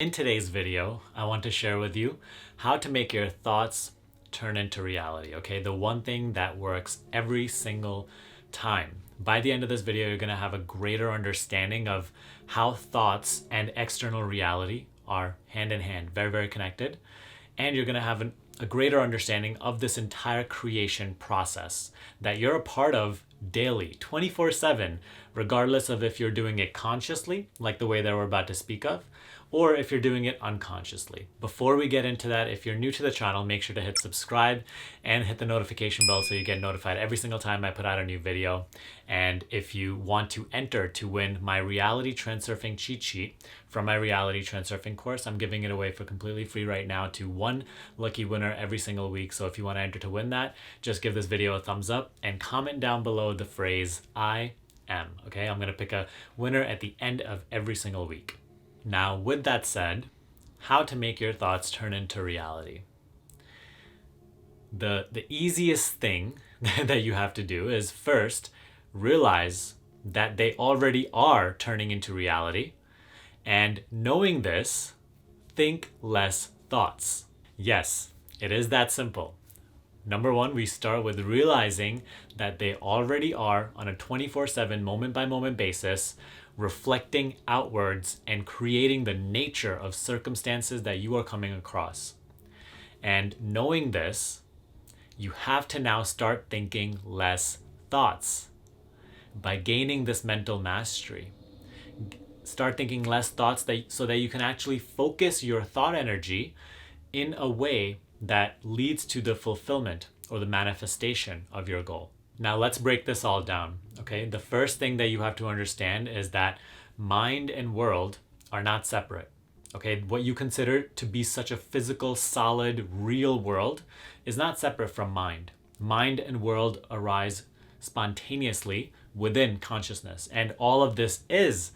In today's video, I want to share with you how to make your thoughts turn into reality, okay? The one thing that works every single time. By the end of this video, you're gonna have a greater understanding of how thoughts and external reality are hand in hand, very, very connected. And you're gonna have a greater understanding of this entire creation process that you're a part of daily, 24/7, regardless of if you're doing it consciously, like the way that we're about to speak of, or if you're doing it unconsciously. Before we get into that, if you're new to the channel, make sure to hit subscribe and hit the notification bell so you get notified every single time I put out a new video. And if you want to enter to win my reality transurfing cheat sheet from my reality transurfing course, I'm giving it away for completely free right now to one lucky winner every single week. So if you want to enter to win that, just give this video a thumbs up and comment down below the phrase I am. Okay, I'm going to pick a winner at the end of every single week. Now, with that said, how to make your thoughts turn into reality. The easiest thing that you have to do is first realize that they already are turning into reality. And knowing this, think less thoughts. Yes, it is that simple. Number one, we start with realizing that they already are on a 24/7 moment by moment basis, reflecting outwards and creating the nature of circumstances that you are coming across. And knowing this, you have to now start thinking less thoughts. By gaining this mental mastery, start thinking less thoughts so that you can actually focus your thought energy in a way that leads to the fulfillment or the manifestation of your goal. Now let's break this all down, okay? The first thing that you have to understand is that mind and world are not separate, okay? What you consider to be such a physical, solid, real world is not separate from mind. Mind and world arise spontaneously within consciousness, and all of this is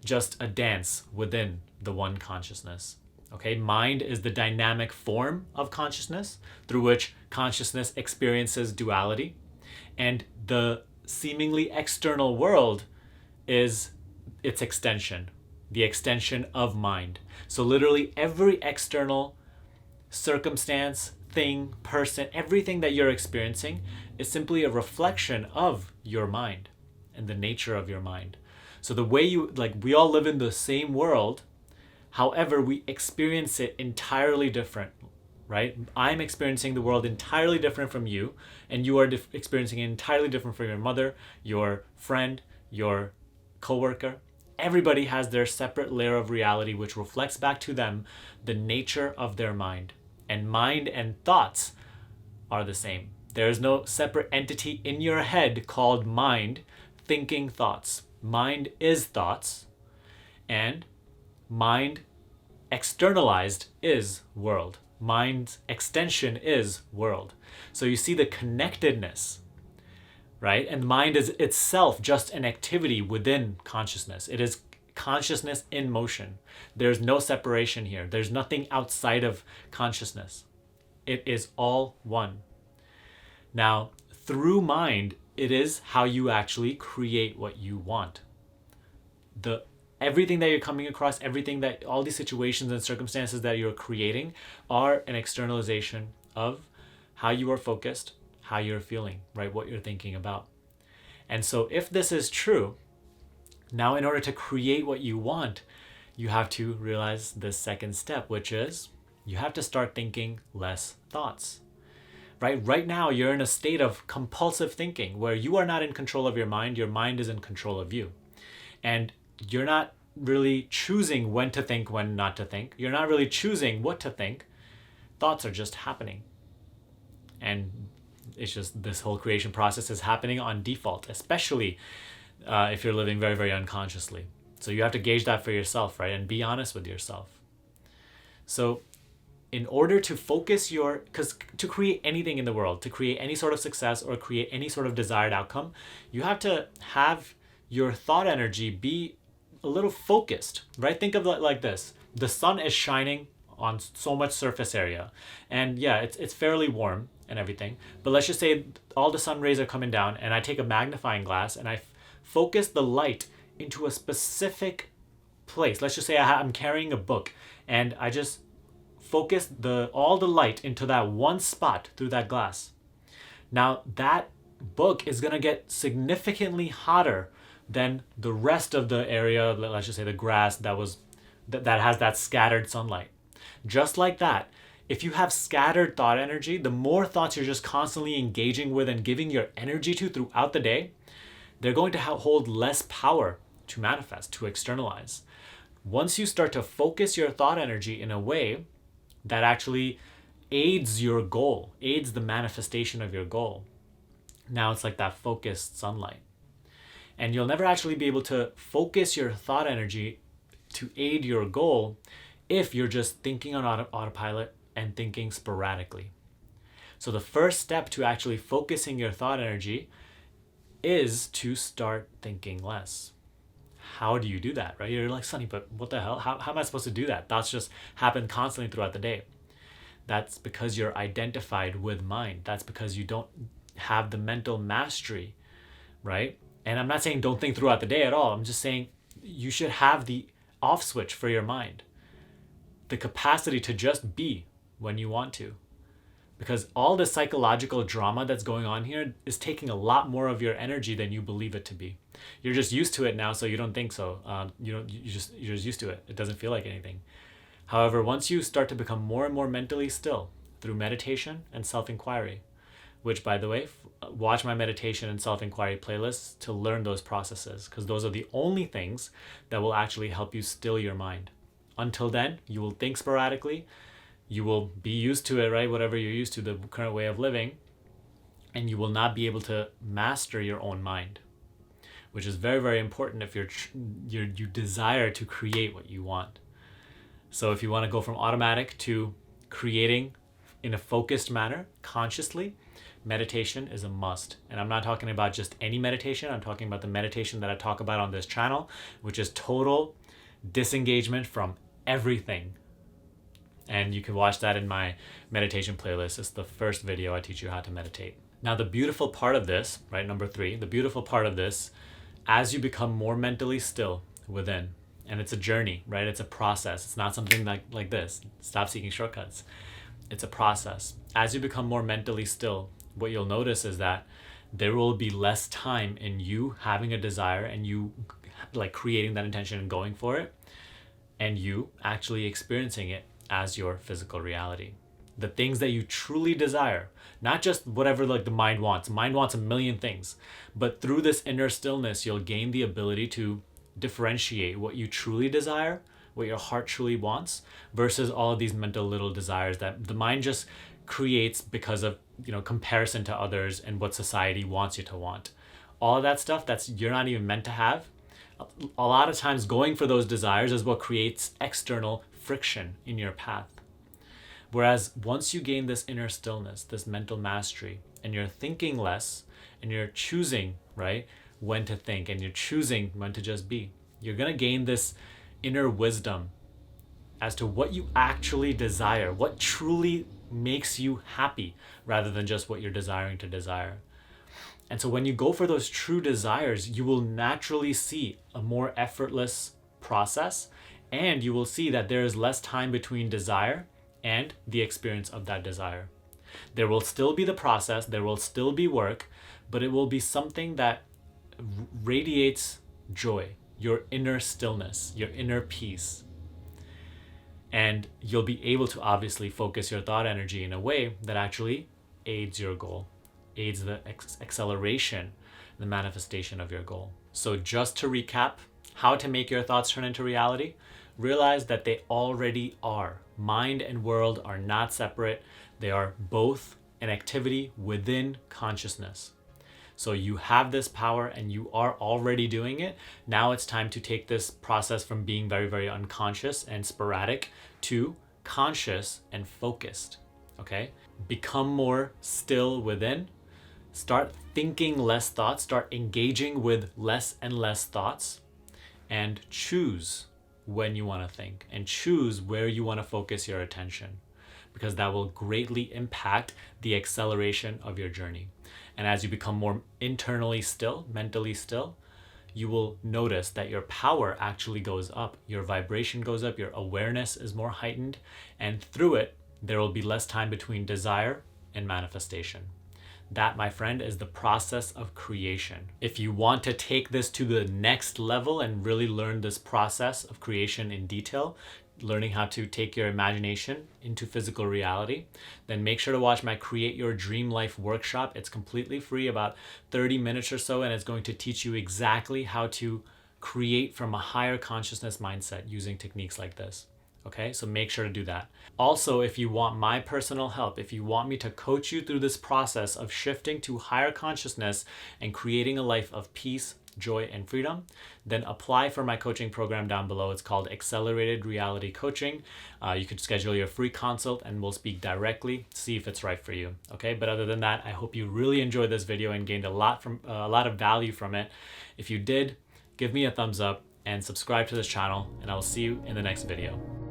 just a dance within the one consciousness. Okay, mind is the dynamic form of consciousness through which consciousness experiences duality. And the seemingly external world is its extension, the extension of mind. So literally every external circumstance, thing, person, everything that you're experiencing is simply a reflection of your mind and the nature of your mind. So the way we all live in the same world, however, we experience it entirely different, right? I'm experiencing the world entirely different from you, and you are experiencing it entirely different from your mother, your friend, your coworker. Everybody has their separate layer of reality which reflects back to them the nature of their mind. And mind and thoughts are the same. There is no separate entity in your head called mind thinking thoughts. Mind is thoughts, and mind externalized is world. Mind's extension is world. So you see the connectedness, right? And mind is itself just an activity within consciousness. It is consciousness in motion. There's no separation here. There's nothing outside of consciousness. It is all one. Now, through mind, it is how you actually create what you want. Everything that you're coming across, all these situations and circumstances that you're creating are an externalization of how you are focused, how you're feeling, right? What you're thinking about. And so if this is true, now in order to create what you want, you have to realize the second step, which is you have to start thinking less thoughts. Right now, you're in a state of compulsive thinking where you are not in control of your mind is in control of you. And you're not really choosing when to think, when not to think. You're not really choosing what to think. Thoughts are just happening. And it's just this whole creation process is happening on default, especially if you're living very, very unconsciously. So you have to gauge that for yourself, right? And be honest with yourself. So in order to focus because to create anything in the world, to create any sort of success or create any sort of desired outcome, you have to have your thought energy be a little focused, right? Think of it like this. The sun is shining on so much surface area. And yeah, it's fairly warm and everything. But let's just say all the sun rays are coming down and I take a magnifying glass and I focus the light into a specific place. Let's just say I'm carrying a book and I just focus all the light into that one spot through that glass. Now that book is going to get significantly hotter than the rest of the area, let's just say the grass that has that scattered sunlight. Just like that, if you have scattered thought energy, the more thoughts you're just constantly engaging with and giving your energy to throughout the day, they're going to hold less power to manifest, to externalize. Once you start to focus your thought energy in a way that actually aids your goal, aids the manifestation of your goal, now it's like that focused sunlight. And you'll never actually be able to focus your thought energy to aid your goal if you're just thinking on autopilot and thinking sporadically. So the first step to actually focusing your thought energy is to start thinking less. How do you do that, right? You're like, Sunny, but what the hell? How am I supposed to do that? Thoughts just happen constantly throughout the day. That's because you're identified with mind. That's because you don't have the mental mastery, right? And I'm not saying don't think throughout the day at all. I'm just saying you should have the off switch for your mind, the capacity to just be when you want to. Because all the psychological drama that's going on here is taking a lot more of your energy than you believe it to be. You're just used to it now, so you don't think so. You're just used to it. It doesn't feel like anything. However, once you start to become more and more mentally still through meditation and self-inquiry, which, by the way, watch my meditation and self-inquiry playlists to learn those processes, because those are the only things that will actually help you still your mind. Until then, you will think sporadically. You will be used to it, right? Whatever you're used to, the current way of living, and you will not be able to master your own mind, which is very, very important if you desire to create what you want. So if you want to go from automatic to creating in a focused manner, consciously, meditation is a must. And I'm not talking about just any meditation. I'm talking about the meditation that I talk about on this channel, which is total disengagement from everything. And you can watch that in my meditation playlist. It's the first video I teach you how to meditate. Now, the beautiful part of this, right, number 3, the beautiful part of this, as you become more mentally still within, and it's a journey, right? It's a process. It's not something like this. Stop seeking shortcuts. It's a process. As you become more mentally still, what you'll notice is that there will be less time in you having a desire and you like creating that intention and going for it, and you actually experiencing it as your physical reality. The things that you truly desire, not just whatever like the mind wants. Mind wants a million things, but through this inner stillness, you'll gain the ability to differentiate what you truly desire, what your heart truly wants, versus all of these mental little desires that the mind just creates because of, comparison to others and what society wants you to want. All of that stuff that's you're not even meant to have. A lot of times going for those desires is what creates external friction in your path. Whereas once you gain this inner stillness, this mental mastery, and you're thinking less, and you're choosing, right, when to think, and you're choosing when to just be, you're going to gain this inner wisdom as to what you actually desire, what truly makes you happy, rather than just what you're desiring to desire. And so when you go for those true desires, you will naturally see a more effortless process, and you will see that there is less time between desire and the experience of that desire. There will still be the process, there will still be work, but it will be something that radiates joy, your inner stillness, your inner peace. And you'll be able to obviously focus your thought energy in a way that actually aids your goal, aids the acceleration, the manifestation of your goal. So just to recap, how to make your thoughts turn into reality, realize that they already are. Mind and world are not separate. They are both an activity within consciousness. So you have this power and you are already doing it. Now it's time to take this process from being very, very unconscious and sporadic to conscious and focused. Okay? Become more still within. Start thinking less thoughts. Start engaging with less and less thoughts. And choose when you want to think. And choose where you want to focus your attention. Because that will greatly impact the acceleration of your journey. And as you become more internally still, mentally still, you will notice that your power actually goes up, your vibration goes up, your awareness is more heightened, and through it, there will be less time between desire and manifestation. That, my friend, is the process of creation. If you want to take this to the next level and really learn this process of creation in detail, learning how to take your imagination into physical reality, then make sure to watch my Create Your Dream Life workshop. It's completely free, about 30 minutes or so, and it's going to teach you exactly how to create from a higher consciousness mindset using techniques like this. Okay, so make sure to do that. Also, if you want my personal help, if you want me to coach you through this process of shifting to higher consciousness and creating a life of peace, joy, and freedom, then apply for my coaching program down below. It's called Accelerated Reality Coaching. You can schedule your free consult and we'll speak directly, see if it's right for you. Okay, but other than that, I hope you really enjoyed this video and gained a lot of value from it. If you did, give me a thumbs up and subscribe to this channel, and I will see you in the next video.